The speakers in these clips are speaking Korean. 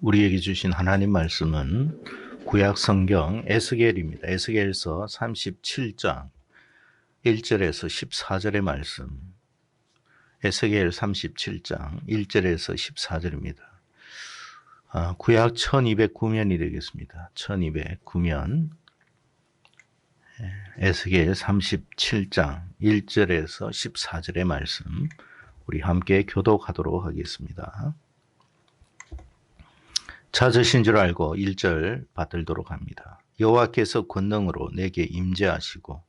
우리에게 주신 하나님 말씀은 구약 성경 에스겔입니다. 에스겔서 37장 1절에서 14절의 말씀. 에스겔 37장 1절에서 14절입니다. 구약 1209면이 되겠습니다. 1209면. 에스겔 37장 1절에서 14절의 말씀. 우리 함께 교독하도록 하겠습니다. 찾으신 줄 알고 1절 받들도록 합니다. 여호와께서 권능으로 내게 임재하시고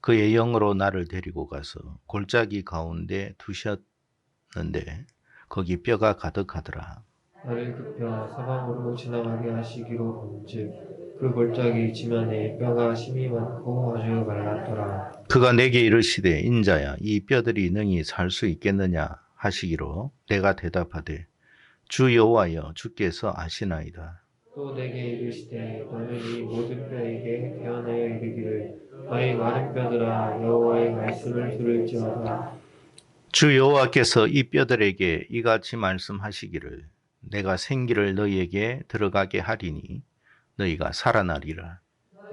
그의 영으로 나를 데리고 가서 골짜기 가운데 두셨는데 거기 뼈가 가득하더라. 나를 급여 사방으로 지나가게 하시기로 본즉 그 골짜기 지면에 뼈가 심이 많고 아주 말랐더라. 그가 내게 이르시되 인자야 이 뼈들이 능히 살 수 있겠느냐 하시기로 내가 대답하되 주 여호와여 주께서 아시나이다. 또 내게 이르시되 너는 이 모든 뼈에게 대언하여 이르기를 너희 마른 뼈들아 여호와의 말씀을 들을지어다. 주 여호와께서 이 뼈들에게 이같이 말씀하시기를 내가 생기를 너희에게 들어가게 하리니 너희가 살아나리라.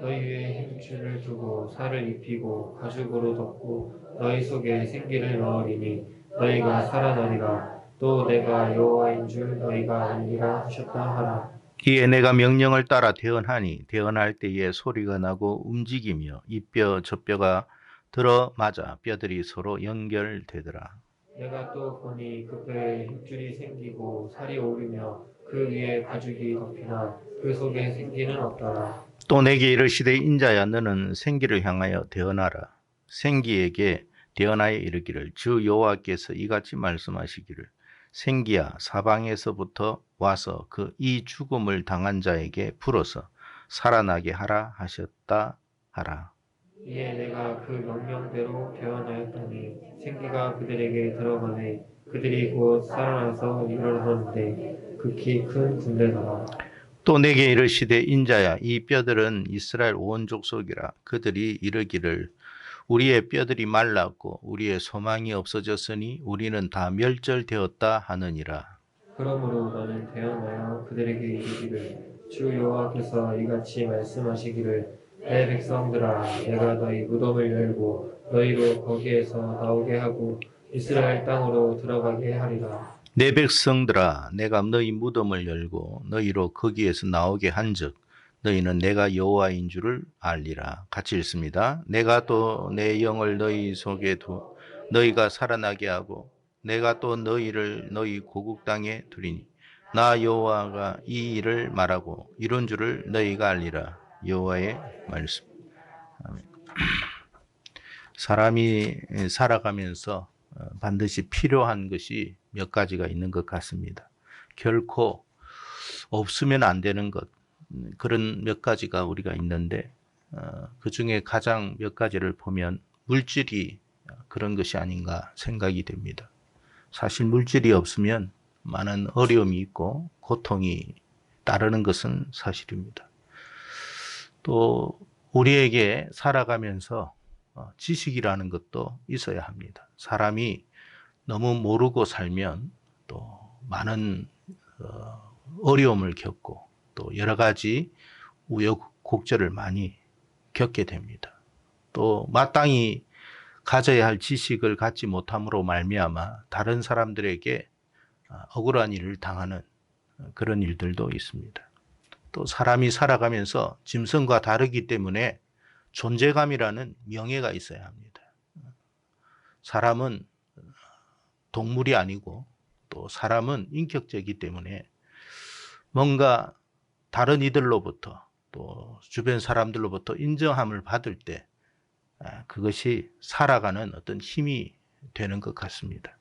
너희 위에 힘줄을 두고 살을 입히고 가죽으로 덮고 너희 속에 생기를 넣으리니 너희가 살아나리라. 또 내가 여호와인 줄 너희가 알리라 하셨다 하라. 이에 내가 명령을 따라 대언하니 대언할 때에 소리가 나고 움직이며 이 뼈 저 뼈가 들어맞아 뼈들이 서로 연결되더라. 내가 또 보니 그 뼈에 힘줄이 생기고 살이 오르며 그 위에 가죽이 덮이나 그 속에 생기는 없더라. 또 내게 이르시되 인자야 너는 생기를 향하여 대언하라. 생기에게 대언하여 이르기를 주 여호와께서 이같이 말씀하시기를 생기야 사방에서부터 와서 그 이 죽음을 당한 자에게 불어서 살아나게 하라 하셨다 하라. 이에 내가 그 명령대로 대언하였더니 생기가 그들에게 들어가매 그들이 곧 살아나서 일어나는데 극히 큰 군대더라. 또 내게 이르시되 인자야 이 뼈들은 이스라엘 온 족속이라. 그들이 이르기를 우리의 뼈들이 말랐고 우리의 소망이 없어졌으니 우리는 다 멸절되었다 하느니라. 그러므로 너는 대언하여 그들에게 이르기를 주 여호와께서 이같이 말씀하시기를 내 백성들아 내가 너희 무덤을 열고 너희로 거기에서 나오게 하고 이스라엘 땅으로 들어가게 하리라. 내 백성들아 내가 너희 무덤을 열고 너희로 거기에서 나오게 한즉 너희는 내가 여호와인 줄을 알리라. 같이 읽습니다. 내가 또 내 영을 너희 속에 두 너희가 살아나게 하고 내가 또 너희를 너희 고국 땅에 두리니 나 여호와가 이 일을 말하고 이룬 줄을 너희가 알리라. 여호와의 말씀. 아멘. 사람이 살아가면서 반드시 필요한 것이 몇 가지가 있는 것 같습니다. 결코 없으면 안 되는 것, 그런 몇 가지가 우리가 있는데 그 중에 가장 몇 가지를 보면 물질이 그런 것이 아닌가 생각이 됩니다. 사실 물질이 없으면 많은 어려움이 있고 고통이 따르는 것은 사실입니다. 또 우리에게 살아가면서 지식이라는 것도 있어야 합니다. 사람이 너무 모르고 살면 또 많은 어려움을 겪고 또 여러 가지 우여곡절을 많이 겪게 됩니다. 또 마땅히 가져야 할 지식을 갖지 못함으로 말미암아 다른 사람들에게 억울한 일을 당하는 그런 일들도 있습니다. 또 사람이 살아가면서 짐승과 다르기 때문에 존재감이라는 명예가 있어야 합니다. 사람은 동물이 아니고 또 사람은 인격체이기 때문에 뭔가 다른 이들로부터 또 주변 사람들로부터 인정함을 받을 때 그것이 살아가는 어떤 힘이 되는 것 같습니다.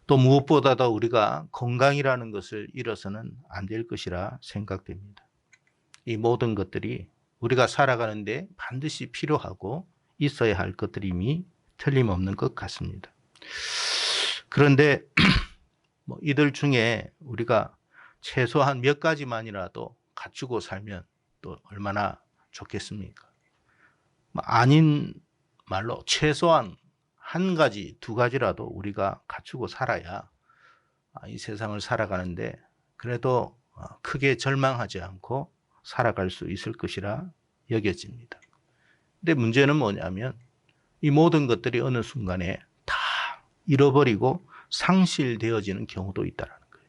또 무엇보다도 우리가 건강이라는 것을 잃어서는 안 될 것이라 생각됩니다. 이 모든 것들이 우리가 살아가는데 반드시 필요하고 있어야 할 것들임이 틀림없는 것 같습니다. 그런데 이들 중에 우리가 최소한 몇 가지만이라도 갖추고 살면 또 얼마나 좋겠습니까? 아닌 말로 최소한 한 가지, 두 가지라도 우리가 갖추고 살아야 이 세상을 살아가는데 그래도 크게 절망하지 않고 살아갈 수 있을 것이라 여겨집니다. 근데 문제는 뭐냐면 이 모든 것들이 어느 순간에 다 잃어버리고 상실되어지는 경우도 있다라는 거예요.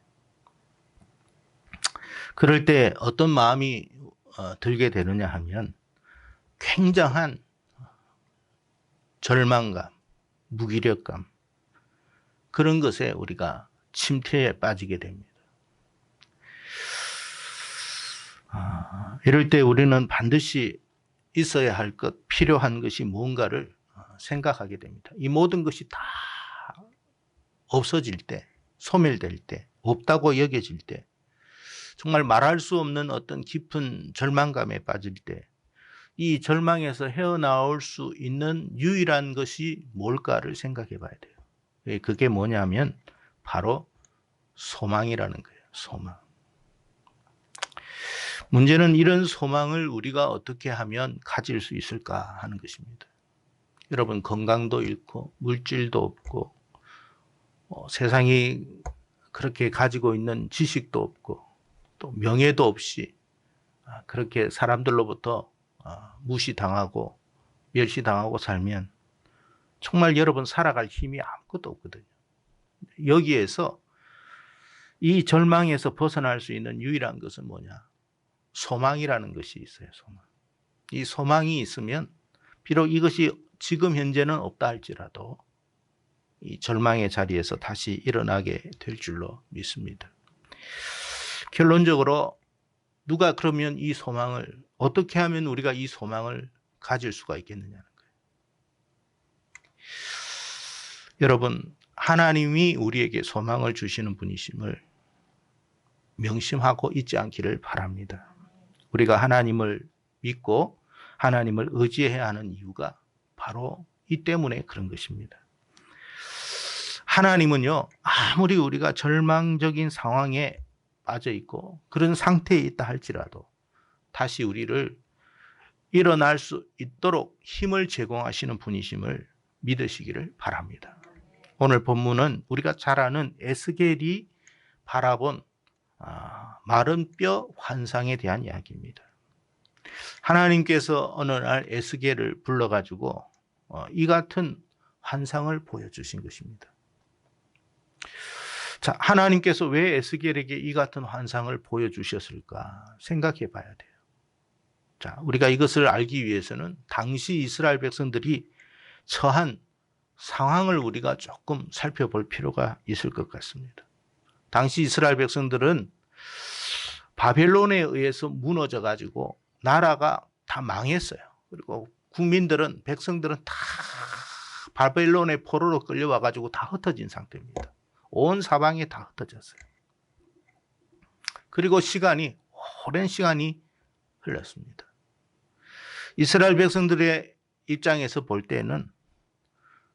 그럴 때 어떤 마음이 들게 되느냐 하면 굉장한 절망감, 무기력감, 그런 것에 우리가 침체에 빠지게 됩니다. 이럴 때 우리는 반드시 있어야 할 것, 필요한 것이 뭔가를 생각하게 됩니다. 이 모든 것이 다 없어질 때, 소멸될 때, 없다고 여겨질 때, 정말 말할 수 없는 어떤 깊은 절망감에 빠질 때, 이 절망에서 헤어나올 수 있는 유일한 것이 뭘까를 생각해 봐야 돼요. 그게 뭐냐면 바로 소망이라는 거예요. 소망. 문제는 이런 소망을 우리가 어떻게 하면 가질 수 있을까 하는 것입니다. 여러분, 건강도 잃고 물질도 없고 세상이 그렇게 가지고 있는 지식도 없고 또 명예도 없이 그렇게 사람들로부터 무시당하고 멸시당하고 살면 정말 여러분 살아갈 힘이 아무것도 없거든요. 여기에서 이 절망에서 벗어날 수 있는 유일한 것은 뭐냐? 소망이라는 것이 있어요. 소망. 이 소망이 있으면 비록 이것이 지금 현재는 없다 할지라도 이 절망의 자리에서 다시 일어나게 될 줄로 믿습니다. 결론적으로 누가 그러면 이 소망을 어떻게 하면 우리가 이 소망을 가질 수가 있겠느냐는 거예요. 여러분, 하나님이 우리에게 소망을 주시는 분이심을 명심하고 있지 않기를 바랍니다. 우리가 하나님을 믿고 하나님을 의지해야 하는 이유가 바로 이 때문에 그런 것입니다. 하나님은요, 아무리 우리가 절망적인 상황에 빠져 있고 그런 상태에 있다 할지라도 다시 우리를 일어날 수 있도록 힘을 제공하시는 분이심을 믿으시기를 바랍니다. 오늘 본문은 우리가 잘 아는 에스겔이 바라본 마른 뼈 환상에 대한 이야기입니다. 하나님께서 어느 날 에스겔을 불러가지고 이 같은 환상을 보여주신 것입니다. 자, 하나님께서 왜 에스겔에게 이 같은 환상을 보여주셨을까 생각해 봐야 돼요. 자, 우리가 이것을 알기 위해서는 당시 이스라엘 백성들이 처한 상황을 우리가 조금 살펴볼 필요가 있을 것 같습니다. 당시 이스라엘 백성들은 바벨론에 의해서 무너져 가지고 나라가 다 망했어요. 그리고 국민들은, 백성들은 다 바벨론의 포로로 끌려와 가지고 다 흩어진 상태입니다. 온 사방에 다 흩어졌어요. 그리고 오랜 시간이 흘렀습니다. 이스라엘 백성들의 입장에서 볼 때는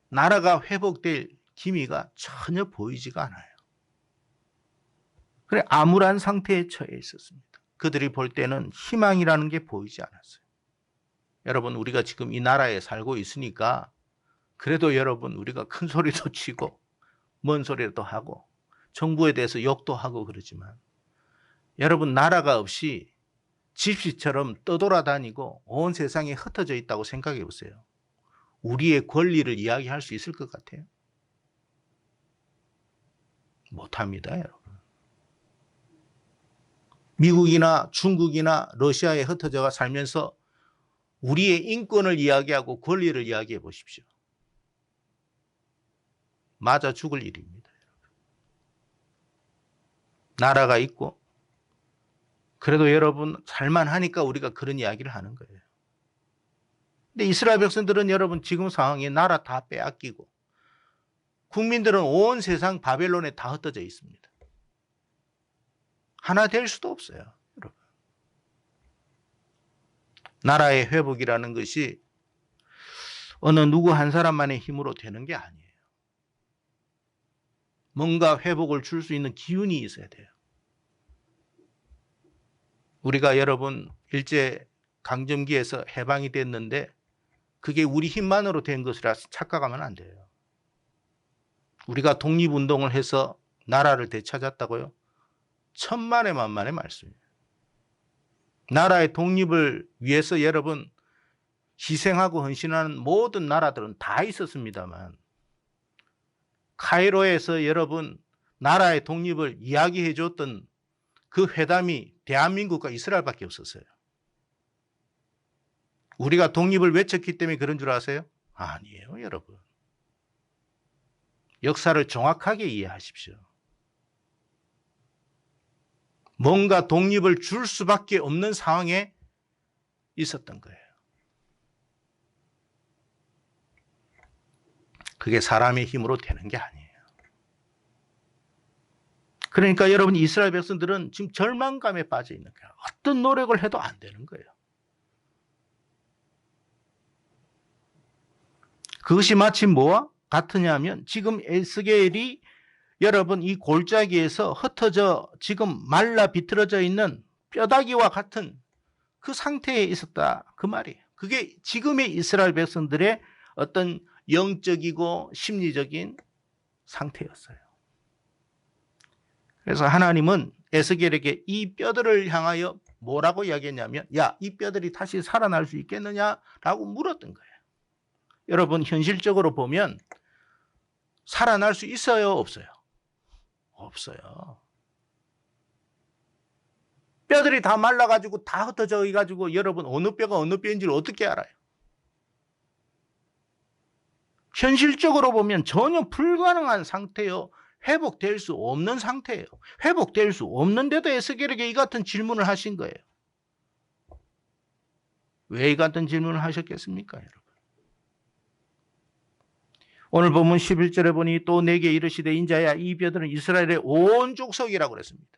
나라가 회복될 기미가 전혀 보이지가 않아요. 그래, 암울한 상태에 처해 있었습니다. 그들이 볼 때는 희망이라는 게 보이지 않았어요. 여러분, 우리가 지금 이 나라에 살고 있으니까 그래도 여러분, 우리가 큰 소리도 치고 먼 소리도 하고 정부에 대해서 욕도 하고 그러지만 여러분, 나라가 없이 집시처럼 떠돌아다니고 온 세상에 흩어져 있다고 생각해 보세요. 우리의 권리를 이야기할 수 있을 것 같아요? 못합니다, 여러분. 미국이나 중국이나 러시아에 흩어져 살면서 우리의 인권을 이야기하고 권리를 이야기해 보십시오. 맞아 죽을 일입니다. 나라가 있고 그래도 여러분 살만하니까 우리가 그런 이야기를 하는 거예요. 근데 이스라엘 백성들은 여러분 지금 상황에 나라 다 빼앗기고 국민들은 온 세상 바벨론에 다 흩어져 있습니다. 하나 될 수도 없어요, 여러분. 나라의 회복이라는 것이 어느 누구 한 사람만의 힘으로 되는 게 아니에요. 뭔가 회복을 줄 수 있는 기운이 있어야 돼요. 우리가 여러분 일제 강점기에서 해방이 됐는데 그게 우리 힘만으로 된 것이라 착각하면 안 돼요. 우리가 독립운동을 해서 나라를 되찾았다고요? 천만의 만만의 말씀이에요. 나라의 독립을 위해서 여러분 희생하고 헌신하는 모든 나라들은 다 있었습니다만 카이로에서 여러분 나라의 독립을 이야기해 줬던 그 회담이 대한민국과 이스라엘밖에 없었어요. 우리가 독립을 외쳤기 때문에 그런 줄 아세요? 아니에요, 여러분. 역사를 정확하게 이해하십시오. 뭔가 독립을 줄 수밖에 없는 상황에 있었던 거예요. 그게 사람의 힘으로 되는 게 아니에요. 그러니까 여러분 이스라엘 백성들은 지금 절망감에 빠져 있는 거예요. 어떤 노력을 해도 안 되는 거예요. 그것이 마치 뭐와 같으냐면 지금 에스겔이 여러분 이 골짜기에서 흩어져 지금 말라 비틀어져 있는 뼈다귀와 같은 그 상태에 있었다 그 말이에요. 그게 지금의 이스라엘 백성들의 어떤 영적이고 심리적인 상태였어요. 그래서 하나님은 에스겔에게 이 뼈들을 향하여 뭐라고 이야기했냐면 야, 이 뼈들이 다시 살아날 수 있겠느냐라고 물었던 거예요. 여러분 현실적으로 보면 살아날 수 있어요, 없어요? 없어요. 뼈들이 다 말라가지고 다 흩어져 가지고 여러분 어느 뼈가 어느 뼈인지를 어떻게 알아요? 현실적으로 보면 전혀 불가능한 상태요. 회복될 수 없는 상태예요. 회복될 수 없는데도 에스겔에게 이 같은 질문을 하신 거예요. 왜 이 같은 질문을 하셨겠습니까, 여러분? 오늘 본문 11절에 보니 또 내게 이르시되 인자야 이 뼈들은 이스라엘의 온 족속이라고 그랬습니다.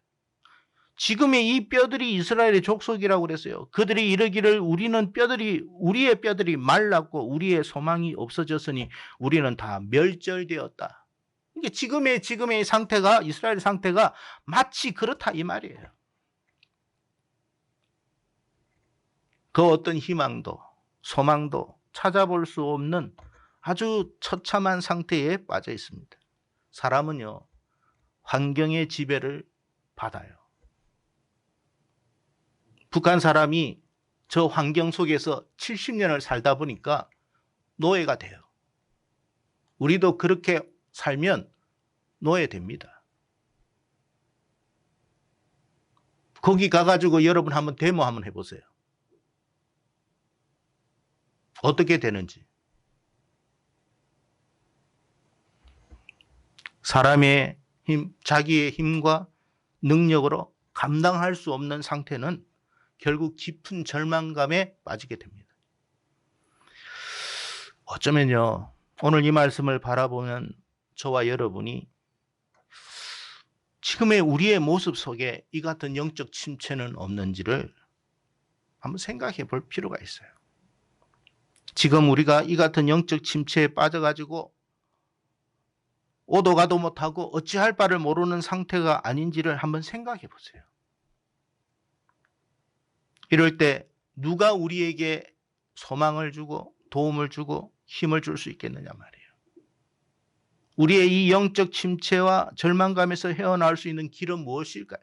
지금의 이 뼈들이 이스라엘의 족속이라고 그랬어요. 그들이 이르기를 우리의 뼈들이 말랐고 우리의 소망이 없어졌으니 우리는 다 멸절되었다. 그러니까 지금의 상태가 이스라엘 상태가 마치 그렇다 이 말이에요. 그 어떤 희망도 소망도 찾아볼 수 없는 아주 처참한 상태에 빠져 있습니다. 사람은요, 환경의 지배를 받아요. 북한 사람이 저 환경 속에서 70년을 살다 보니까 노예가 돼요. 우리도 그렇게 살면 노예됩니다. 거기 가가지고 여러분 한번 데모 한번 해보세요. 어떻게 되는지. 사람의 힘, 자기의 힘과 능력으로 감당할 수 없는 상태는 결국 깊은 절망감에 빠지게 됩니다. 어쩌면요, 오늘 이 말씀을 바라보면 저와 여러분이 지금의 우리의 모습 속에 이 같은 영적 침체는 없는지를 한번 생각해 볼 필요가 있어요. 지금 우리가 이 같은 영적 침체에 빠져가지고 오도 가도 못하고 어찌할 바를 모르는 상태가 아닌지를 한번 생각해 보세요. 이럴 때 누가 우리에게 소망을 주고 도움을 주고 힘을 줄 수 있겠느냐 말이에요. 우리의 이 영적 침체와 절망감에서 헤어나올 수 있는 길은 무엇일까요?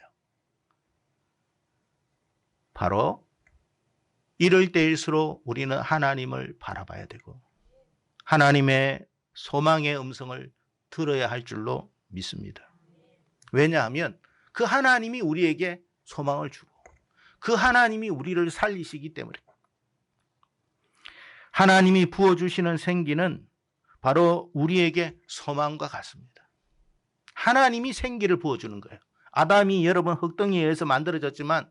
바로 이럴 때일수록 우리는 하나님을 바라봐야 되고 하나님의 소망의 음성을 들어야 할 줄로 믿습니다. 왜냐하면 그 하나님이 우리에게 소망을 주고 그 하나님이 우리를 살리시기 때문에 하나님이 부어주시는 생기는 바로 우리에게 소망과 같습니다. 하나님이 생기를 부어주는 거예요. 아담이 여러분 흙덩이에 의해서 만들어졌지만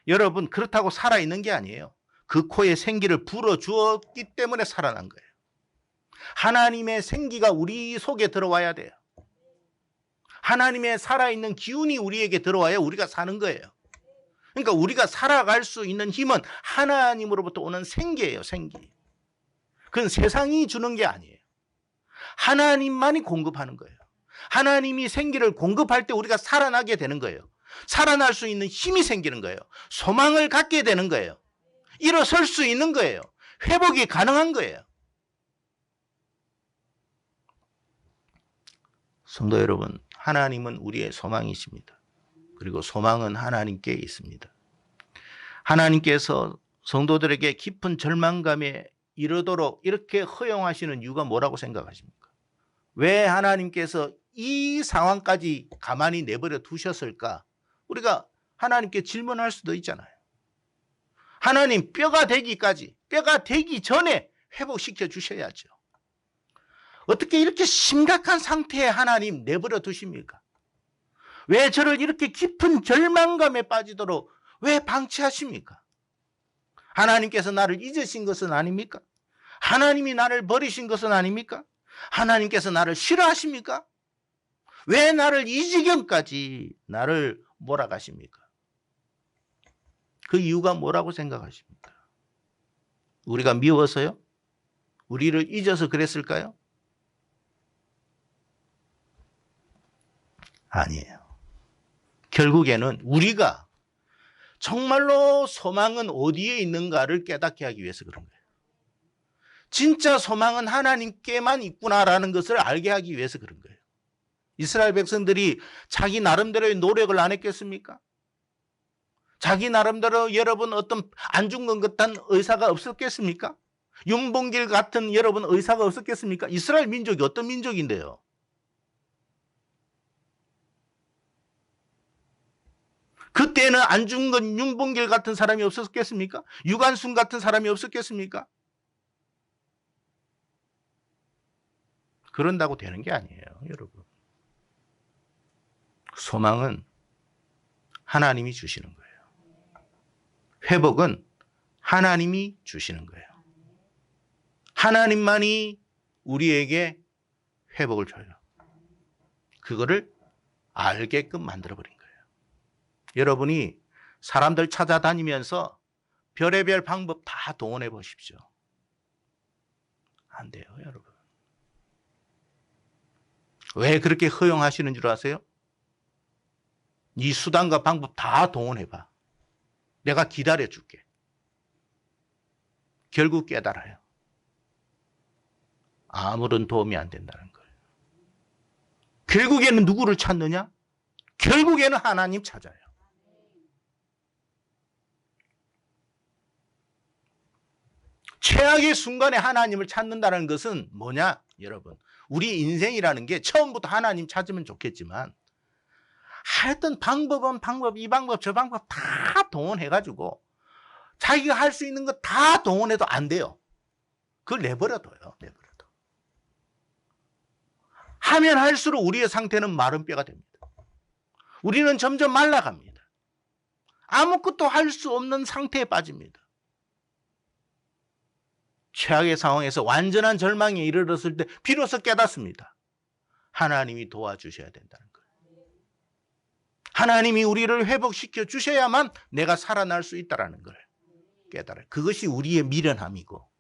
여러분 그렇다고 살아있는 게 아니에요. 그 코에 생기를 불어주었기 때문에 살아난 거예요. 하나님의 생기가 우리 속에 들어와야 돼요. 하나님의 살아있는 기운이 우리에게 들어와야 우리가 사는 거예요. 그러니까 우리가 살아갈 수 있는 힘은 하나님으로부터 오는 생기예요, 생기. 그건 세상이 주는 게 아니에요. 하나님만이 공급하는 거예요. 하나님이 생기를 공급할 때 우리가 살아나게 되는 거예요. 살아날 수 있는 힘이 생기는 거예요. 소망을 갖게 되는 거예요. 일어설 수 있는 거예요. 회복이 가능한 거예요. 성도 여러분, 하나님은 우리의 소망이십니다. 그리고 소망은 하나님께 있습니다. 하나님께서 성도들에게 깊은 절망감에 이르도록 이렇게 허용하시는 이유가 뭐라고 생각하십니까? 왜 하나님께서 이 상황까지 가만히 내버려 두셨을까? 우리가 하나님께 질문할 수도 있잖아요. 하나님, 뼈가 되기 전에 회복시켜 주셔야죠. 어떻게 이렇게 심각한 상태에 하나님 내버려 두십니까? 왜 저를 이렇게 깊은 절망감에 빠지도록 왜 방치하십니까? 하나님께서 나를 잊으신 것은 아닙니까? 하나님이 나를 버리신 것은 아닙니까? 하나님께서 나를 싫어하십니까? 왜 나를 이 지경까지 나를 몰아가십니까? 그 이유가 뭐라고 생각하십니까? 우리가 미워서요? 우리를 잊어서 그랬을까요? 아니에요. 결국에는 우리가 정말로 소망은 어디에 있는가를 깨닫게 하기 위해서 그런 거예요. 진짜 소망은 하나님께만 있구나라는 것을 알게 하기 위해서 그런 거예요. 이스라엘 백성들이 자기 나름대로의 노력을 안 했겠습니까? 자기 나름대로 여러분 어떤 안 죽는 듯한 의사가 없었겠습니까? 윤봉길 같은 여러분 의사가 없었겠습니까? 이스라엘 민족이 어떤 민족인데요? 그때는 안중근, 윤봉길 같은 사람이 없었겠습니까? 유관순 같은 사람이 없었겠습니까? 그런다고 되는 게 아니에요, 여러분. 소망은 하나님이 주시는 거예요. 회복은 하나님이 주시는 거예요. 하나님만이 우리에게 회복을 줘요. 그거를 알게끔 만들어버린 거예요. 여러분이 사람들 찾아다니면서 별의별 방법 다 동원해 보십시오. 안 돼요, 여러분. 왜 그렇게 허용하시는 줄 아세요? 이 수단과 방법 다 동원해봐. 내가 기다려줄게. 결국 깨달아요. 아무런 도움이 안 된다는 거예요. 결국에는 누구를 찾느냐? 결국에는 하나님 찾아요. 최악의 순간에 하나님을 찾는다는 것은 뭐냐, 여러분? 우리 인생이라는 게 처음부터 하나님 찾으면 좋겠지만 하여튼 방법은 방법, 이 방법, 저 방법 다 동원해가지고 자기가 할 수 있는 거 다 동원해도 안 돼요. 그걸 내버려둬요. 내버려둬. 하면 할수록 우리의 상태는 마른 뼈가 됩니다. 우리는 점점 말라갑니다. 아무것도 할 수 없는 상태에 빠집니다. 최악의 상황에서 완전한 절망에 이르렀을 때 비로소 깨닫습니다. 하나님이 도와주셔야 된다는 거예요. 하나님이 우리를 회복시켜 주셔야만 내가 살아날 수 있다는 걸 깨달아요. 그것이 우리의 미련함이고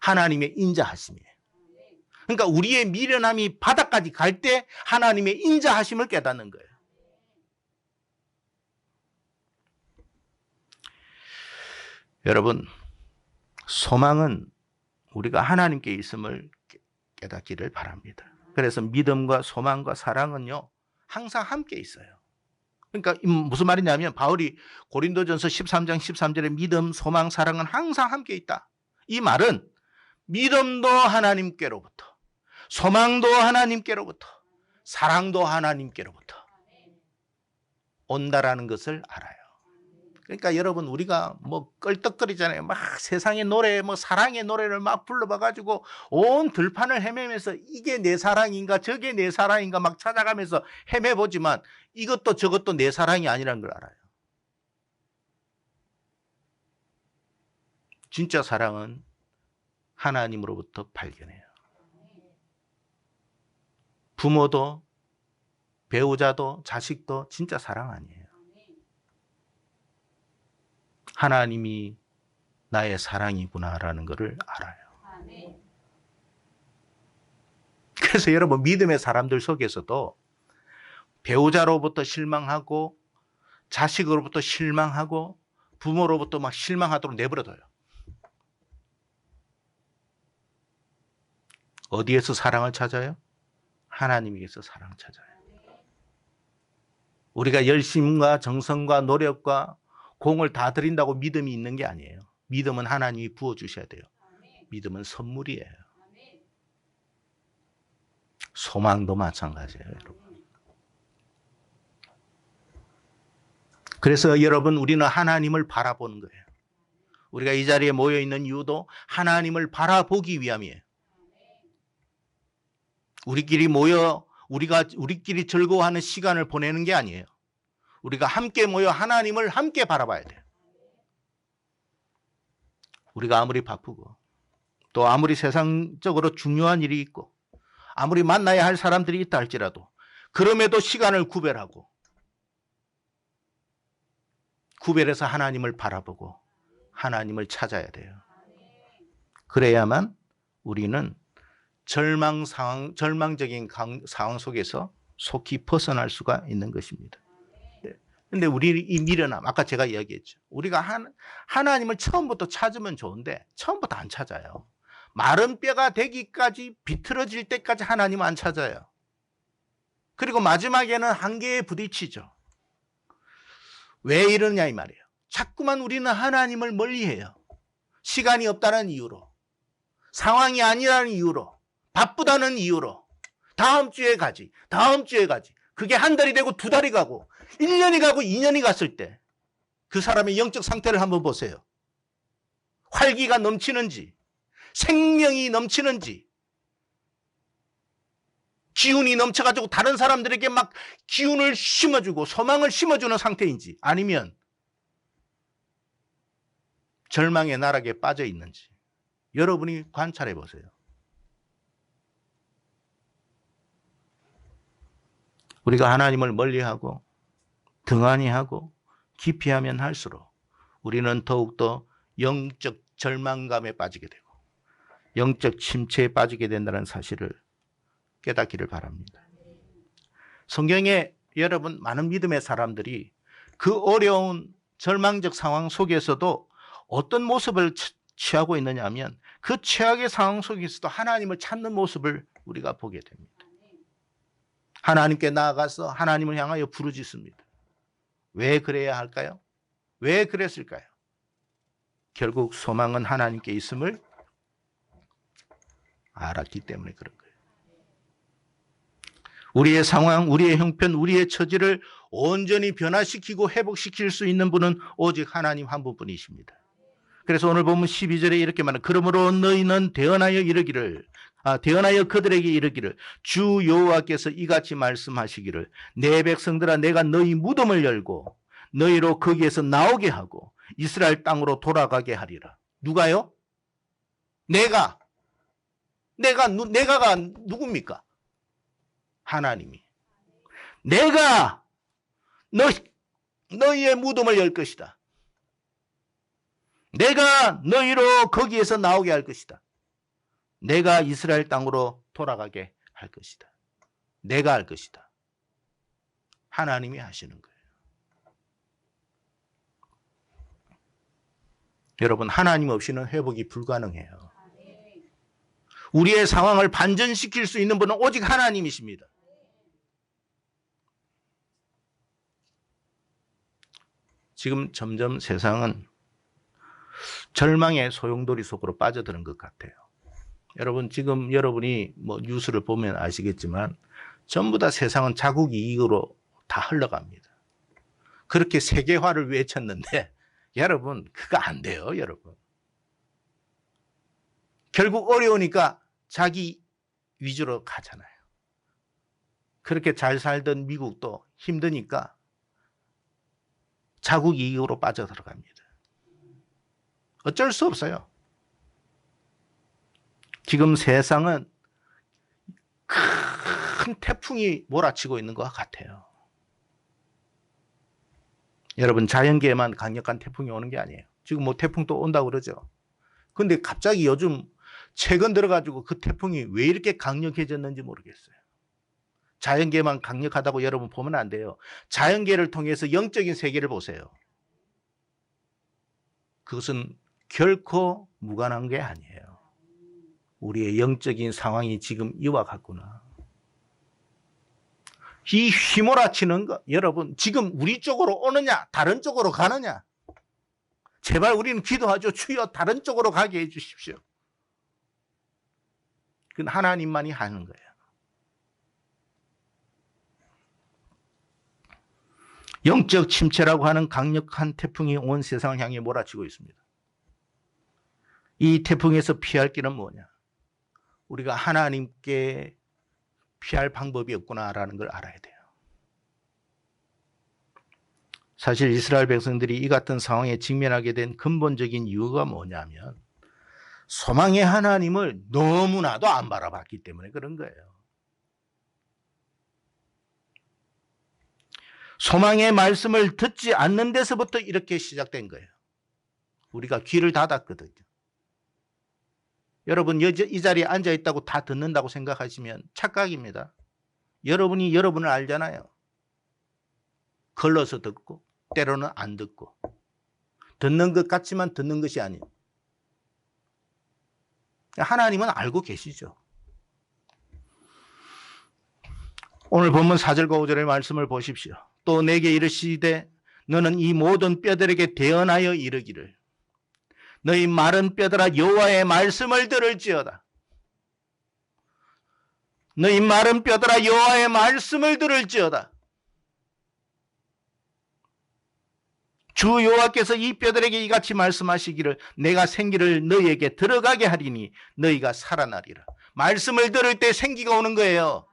하나님의 인자하심이에요. 그러니까 우리의 미련함이 바닥까지 갈 때 하나님의 인자하심을 깨닫는 거예요. 여러분, 소망은 우리가 하나님께 있음을 깨닫기를 바랍니다. 그래서 믿음과 소망과 사랑은요, 항상 함께 있어요. 그러니까 무슨 말이냐면 바울이 고린도전서 13장 13절에 믿음, 소망, 사랑은 항상 함께 있다. 이 말은 믿음도 하나님께로부터, 소망도 하나님께로부터, 사랑도 하나님께로부터 온다라는 것을 알아요. 그러니까 여러분, 우리가 뭐 껄떡거리잖아요. 막 세상의 노래, 뭐 사랑의 노래를 막 불러봐가지고 온 들판을 헤매면서 이게 내 사랑인가 저게 내 사랑인가 막 찾아가면서 헤매보지만 이것도 저것도 내 사랑이 아니라는 걸 알아요. 진짜 사랑은 하나님으로부터 발견해요. 부모도 배우자도 자식도 진짜 사랑 아니에요. 하나님이 나의 사랑이구나라는 것을 알아요. 그래서 여러분, 믿음의 사람들 속에서도 배우자로부터 실망하고 자식으로부터 실망하고 부모로부터 막 실망하도록 내버려둬요. 어디에서 사랑을 찾아요? 하나님에게서 사랑을 찾아요. 우리가 열심과 정성과 노력과 공을 다 드린다고 믿음이 있는 게 아니에요. 믿음은 하나님이 부어주셔야 돼요. 믿음은 선물이에요. 소망도 마찬가지예요, 여러분. 그래서 여러분, 우리는 하나님을 바라보는 거예요. 우리가 이 자리에 모여 있는 이유도 하나님을 바라보기 위함이에요. 우리끼리 모여 우리끼리 즐거워하는 시간을 보내는 게 아니에요. 우리가 함께 모여 하나님을 함께 바라봐야 돼요. 우리가 아무리 바쁘고 또 아무리 세상적으로 중요한 일이 있고 아무리 만나야 할 사람들이 있다 할지라도 그럼에도 시간을 구별해서 하나님을 바라보고 하나님을 찾아야 돼요. 그래야만 우리는 절망적인 상황 속에서 속히 벗어날 수가 있는 것입니다. 근데 우리 이 미련함, 아까 제가 이야기했죠. 우리가 하나님을 처음부터 찾으면 좋은데 처음부터 안 찾아요. 마른 뼈가 되기까지 비틀어질 때까지 하나님 안 찾아요. 그리고 마지막에는 한계에 부딪히죠. 왜 이러냐 이 말이에요. 자꾸만 우리는 하나님을 멀리해요. 시간이 없다는 이유로, 상황이 아니라는 이유로, 바쁘다는 이유로 다음 주에 가지. 그게 한 달이 되고 두 달이 가고 1년이 가고 2년이 갔을 때 그 사람의 영적 상태를 한번 보세요. 활기가 넘치는지, 생명이 넘치는지, 기운이 넘쳐가지고 다른 사람들에게 막 기운을 심어주고 소망을 심어주는 상태인지, 아니면 절망의 나락에 빠져 있는지 여러분이 관찰해 보세요. 우리가 하나님을 멀리하고 등한히하고 기피하면 할수록 우리는 더욱더 영적 절망감에 빠지게 되고 영적 침체에 빠지게 된다는 사실을 깨닫기를 바랍니다. 성경에 여러분 많은 믿음의 사람들이 그 어려운 절망적 상황 속에서도 어떤 모습을 취하고 있느냐 하면 그 최악의 상황 속에서도 하나님을 찾는 모습을 우리가 보게 됩니다. 하나님께 나아가서 하나님을 향하여 부르짖습니다. 왜 그래야 할까요? 왜 그랬을까요? 결국 소망은 하나님께 있음을 알았기 때문에 그런 거예요. 우리의 상황, 우리의 형편, 우리의 처지를 온전히 변화시키고 회복시킬 수 있는 분은 오직 하나님 한 분뿐이십니다. 그래서 오늘 보면 12절에 이렇게 말해요. 그러므로 너희는 대언하여 그들에게 이르기를 주 여호와께서 이같이 말씀하시기를 내 백성들아 내가 너희 무덤을 열고 너희로 거기에서 나오게 하고 이스라엘 땅으로 돌아가게 하리라. 누가요? 내가가 누굽니까? 하나님이. 내가 너희의 무덤을 열 것이다. 내가 너희로 거기에서 나오게 할 것이다. 내가 이스라엘 땅으로 돌아가게 할 것이다. 내가 할 것이다. 하나님이 하시는 거예요. 여러분, 하나님 없이는 회복이 불가능해요. 우리의 상황을 반전시킬 수 있는 분은 오직 하나님이십니다. 지금 점점 세상은 절망의 소용돌이 속으로 빠져드는 것 같아요. 여러분, 지금 여러분이 뭐 뉴스를 보면 아시겠지만 전부 다 세상은 자국 이익으로 다 흘러갑니다. 그렇게 세계화를 외쳤는데 여러분, 그거 안 돼요, 여러분. 결국 어려우니까 자기 위주로 가잖아요. 그렇게 잘 살던 미국도 힘드니까 자국 이익으로 빠져들어갑니다. 어쩔 수 없어요. 지금 세상은 큰 태풍이 몰아치고 있는 것 같아요. 여러분, 자연계에만 강력한 태풍이 오는 게 아니에요. 지금 뭐 태풍 또 온다고 그러죠. 근데 갑자기 요즘 최근 들어가지고 그 태풍이 왜 이렇게 강력해졌는지 모르겠어요. 자연계만 강력하다고 여러분 보면 안 돼요. 자연계를 통해서 영적인 세계를 보세요. 그것은 결코 무관한 게 아니에요. 우리의 영적인 상황이 지금 이와 같구나. 이 휘몰아치는 거, 여러분 지금 우리 쪽으로 오느냐 다른 쪽으로 가느냐, 제발 우리는 기도하죠. 주여 다른 쪽으로 가게 해 주십시오. 그건 하나님만이 하는 거예요. 영적 침체라고 하는 강력한 태풍이 온 세상을 향해 몰아치고 있습니다. 이 태풍에서 피할 길은 뭐냐? 우리가 하나님께 피할 방법이 없구나라는 걸 알아야 돼요. 사실 이스라엘 백성들이 이 같은 상황에 직면하게 된 근본적인 이유가 뭐냐면 소망의 하나님을 너무나도 안 바라봤기 때문에 그런 거예요. 소망의 말씀을 듣지 않는 데서부터 이렇게 시작된 거예요. 우리가 귀를 닫았거든요. 여러분 이 자리에 앉아있다고 다 듣는다고 생각하시면 착각입니다. 여러분이 여러분을 알잖아요. 걸러서 듣고 때로는 안 듣고, 듣는 것 같지만 듣는 것이 아닌, 하나님은 알고 계시죠. 오늘 본문 4절과 5절의 말씀을 보십시오. 또 내게 이르시되 너는 이 모든 뼈들에게 대언하여 이르기를 너희 마른 뼈들아 여호와의 말씀을 들을지어다. 너희 마른 뼈들아 여호와의 말씀을 들을지어다. 주 여호와께서 이 뼈들에게 이같이 말씀하시기를 내가 생기를 너희에게 들어가게 하리니 너희가 살아나리라. 말씀을 들을 때 생기가 오는 거예요.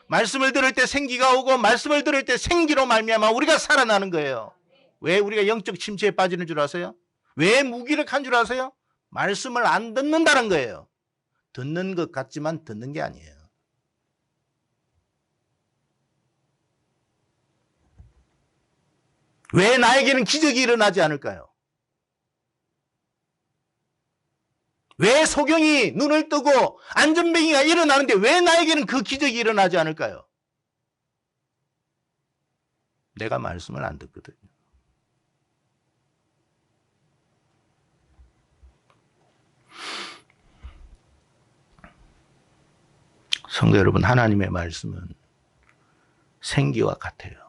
말씀을 들을 때 생기가 오고 말씀을 들을 때 생기로 말미암아 우리가 살아나는 거예요. 왜 우리가 영적 침체에 빠지는 줄 아세요? 왜 무기력한 줄 아세요? 말씀을 안 듣는다는 거예요. 듣는 것 같지만 듣는 게 아니에요. 왜 나에게는 기적이 일어나지 않을까요? 왜 소경이 눈을 뜨고 안전뱅이가 일어나는데 왜 나에게는 그 기적이 일어나지 않을까요? 내가 말씀을 안 듣거든요. 성도 여러분, 하나님의 말씀은 생기와 같아요.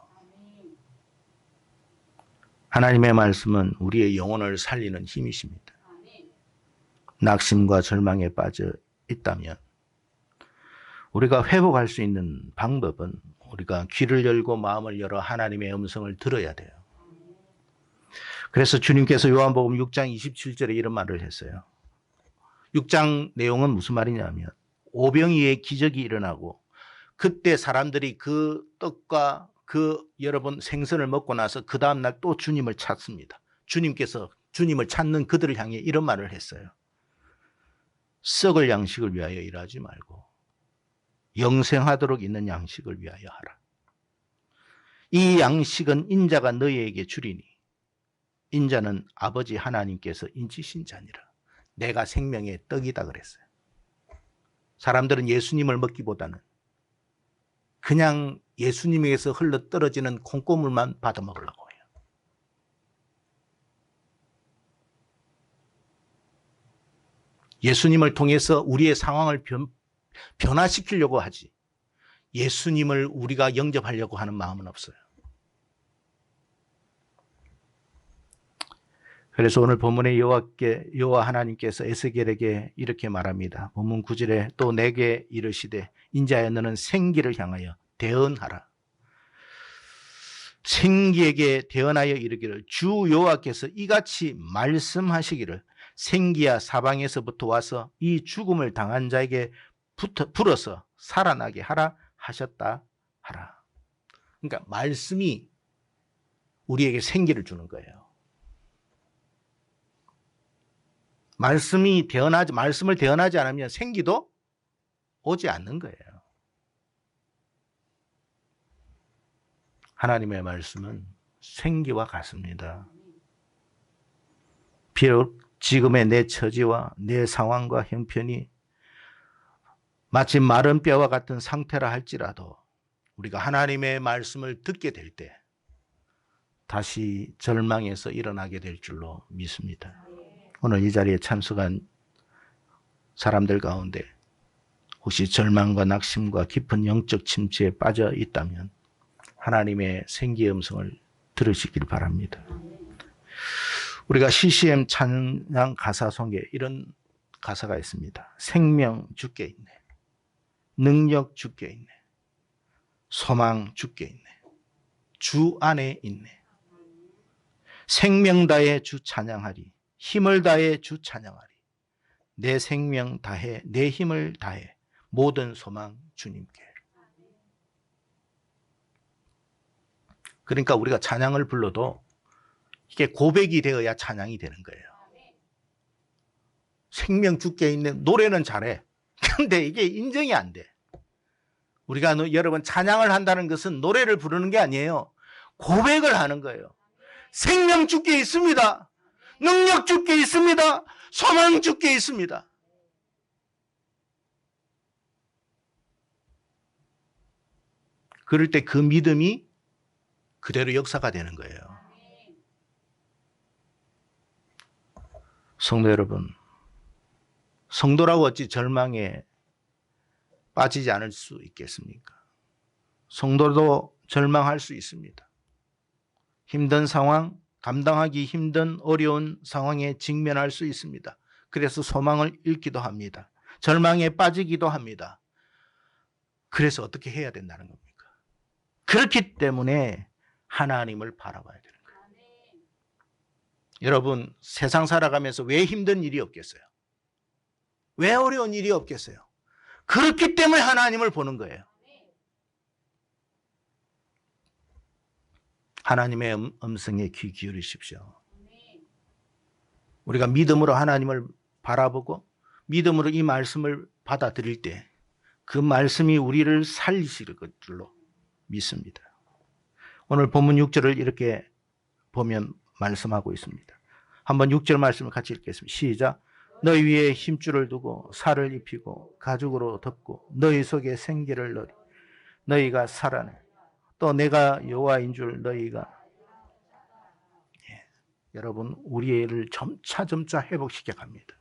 하나님의 말씀은 우리의 영혼을 살리는 힘이십니다. 낙심과 절망에 빠져 있다면 우리가 회복할 수 있는 방법은 우리가 귀를 열고 마음을 열어 하나님의 음성을 들어야 돼요. 그래서 주님께서 요한복음 6장 27절에 이런 말을 했어요. 6장 내용은 무슨 말이냐면 오병이의 기적이 일어나고 그때 사람들이 그 떡과 그 여러분 생선을 먹고 나서 그 다음날 또 주님을 찾습니다. 주님께서 주님을 찾는 그들을 향해 이런 말을 했어요. 썩을 양식을 위하여 일하지 말고 영생하도록 있는 양식을 위하여 하라. 이 양식은 인자가 너희에게 주리니 인자는 아버지 하나님께서 인치신 자니라. 내가 생명의 떡이다 그랬어요. 사람들은 예수님을 먹기보다는 그냥 예수님에게서 흘러떨어지는 콩고물만 받아 먹으려고 해요. 예수님을 통해서 우리의 상황을 변화시키려고 하지 예수님을 우리가 영접하려고 하는 마음은 없어요. 그래서 오늘 본문의 여호와 하나님께서 에스겔에게 이렇게 말합니다. 본문 9절에 또 내게 이르시되 인자야 너는 생기를 향하여 대언하라. 생기에게 대언하여 이르기를 주 여호와께서 이같이 말씀하시기를 생기야 사방에서부터 와서 이 죽음을 당한 자에게 불어서 살아나게 하라 하셨다 하라. 그러니까 말씀이 우리에게 생기를 주는 거예요. 말씀을 대언하지 않으면 생기도 오지 않는 거예요. 하나님의 말씀은 생기와 같습니다. 비록 지금의 내 처지와 내 상황과 형편이 마치 마른 뼈와 같은 상태라 할지라도 우리가 하나님의 말씀을 듣게 될 때 다시 절망에서 일어나게 될 줄로 믿습니다. 오늘 이 자리에 참석한 사람들 가운데 혹시 절망과 낙심과 깊은 영적 침체에 빠져 있다면 하나님의 생기의 음성을 들으시길 바랍니다. 우리가 CCM 찬양 가사 속에 이런 가사가 있습니다. 생명 주께 있네. 능력 주께 있네. 소망 주께 있네. 주 안에 있네. 생명 다해 주 찬양하리. 힘을 다해 주 찬양하리. 내 생명 다해 내 힘을 다해 모든 소망 주님께. 그러니까 우리가 찬양을 불러도 이게 고백이 되어야 찬양이 되는 거예요. 생명 주께 있는 노래는 잘해. 근데 이게 인정이 안 돼. 우리가 여러분 찬양을 한다는 것은 노래를 부르는 게 아니에요. 고백을 하는 거예요. 생명 주께 있습니다. 능력 주께 있습니다. 소망 주께 있습니다. 그럴 때 그 믿음이 그대로 역사가 되는 거예요. 성도 여러분, 성도라고 어찌 절망에 빠지지 않을 수 있겠습니까? 성도도 절망할 수 있습니다. 힘든 상황, 감당하기 힘든 어려운 상황에 직면할 수 있습니다. 그래서 소망을 잃기도 합니다. 절망에 빠지기도 합니다. 그래서 어떻게 해야 된다는 겁니까? 그렇기 때문에 하나님을 바라봐야 되는 거예요. 여러분, 세상 살아가면서 왜 힘든 일이 없겠어요? 왜 어려운 일이 없겠어요? 그렇기 때문에 하나님을 보는 거예요. 하나님의 음성에 귀 기울이십시오. 우리가 믿음으로 하나님을 바라보고 믿음으로 이 말씀을 받아들일 때 그 말씀이 우리를 살리실 줄로 믿습니다. 오늘 본문 6절을 이렇게 보면 말씀하고 있습니다. 한번 6절 말씀을 같이 읽겠습니다. 시작. 너희 위에 힘줄을 두고 살을 입히고 가죽으로 덮고 너희 속에 생기를 넣으리. 너희가 살아내. 또 내가 여호와인 줄 너희가. 여러분, 우리를 점차 회복시켜 갑니다.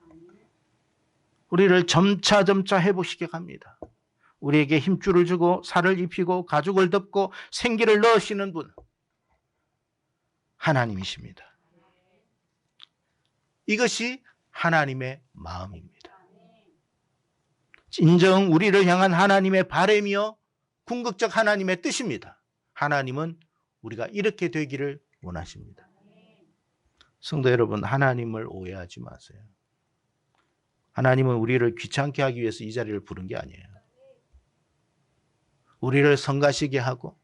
우리를 점차 회복시켜 갑니다. 우리에게 힘줄을 주고 살을 입히고 가죽을 덮고 생기를 넣으시는 분 하나님이십니다. 이것이 하나님의 마음입니다. 진정 우리를 향한 하나님의 바람이요 궁극적 하나님의 뜻입니다. 하나님은 우리가 이렇게 되기를 원하십니다. 성도 여러분, 하나님을 오해하지 마세요. 하나님은 우리를 귀찮게 하기 위해서 이 자리를 부른 게 아니에요. 우리를 성가시게 하고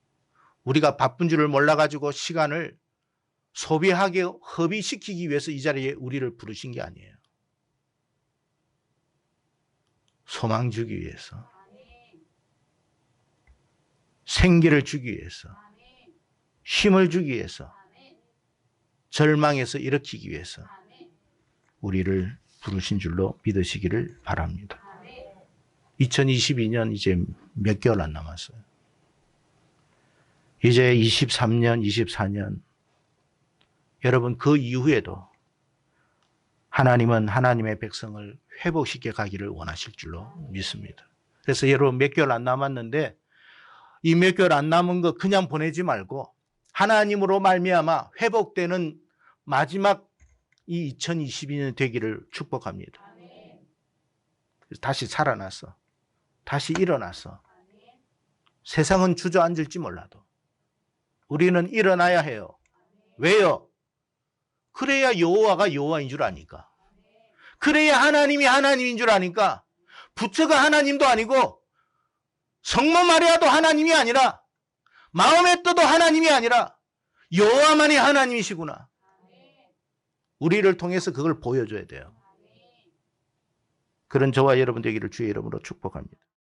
우리가 바쁜 줄을 몰라가지고 시간을 소비하게 허비시키기 위해서 이 자리에 우리를 부르신 게 아니에요. 소망 주기 위해서, 생기를 주기 위해서, 힘을 주기 위해서, 절망에서 일으키기 위해서 우리를 부르신 줄로 믿으시기를 바랍니다. 2022년 이제 몇 개월 안 남았어요. 이제 23년, 24년 여러분 그 이후에도 하나님은 하나님의 백성을 회복시켜 가기를 원하실 줄로 믿습니다. 그래서 여러분 몇 개월 안 남았는데 이 몇 개월 안 남은 거 그냥 보내지 말고 하나님으로 말미암아 회복되는 마지막 이 2022년 되기를 축복합니다. 다시 살아났어. 다시 일어났어. 세상은 주저앉을지 몰라도 우리는 일어나야 해요. 왜요? 그래야 여호와가 여호와인 줄 아니까. 그래야 하나님이 하나님인 줄 아니까. 부처가 하나님도 아니고 성모 마리아도 하나님이 아니라 마음의 뜻도 하나님이 아니라 여호와만이 하나님이시구나. 우리를 통해서 그걸 보여줘야 돼요. 그런 저와 여러분 되기를 주의 이름으로 축복합니다.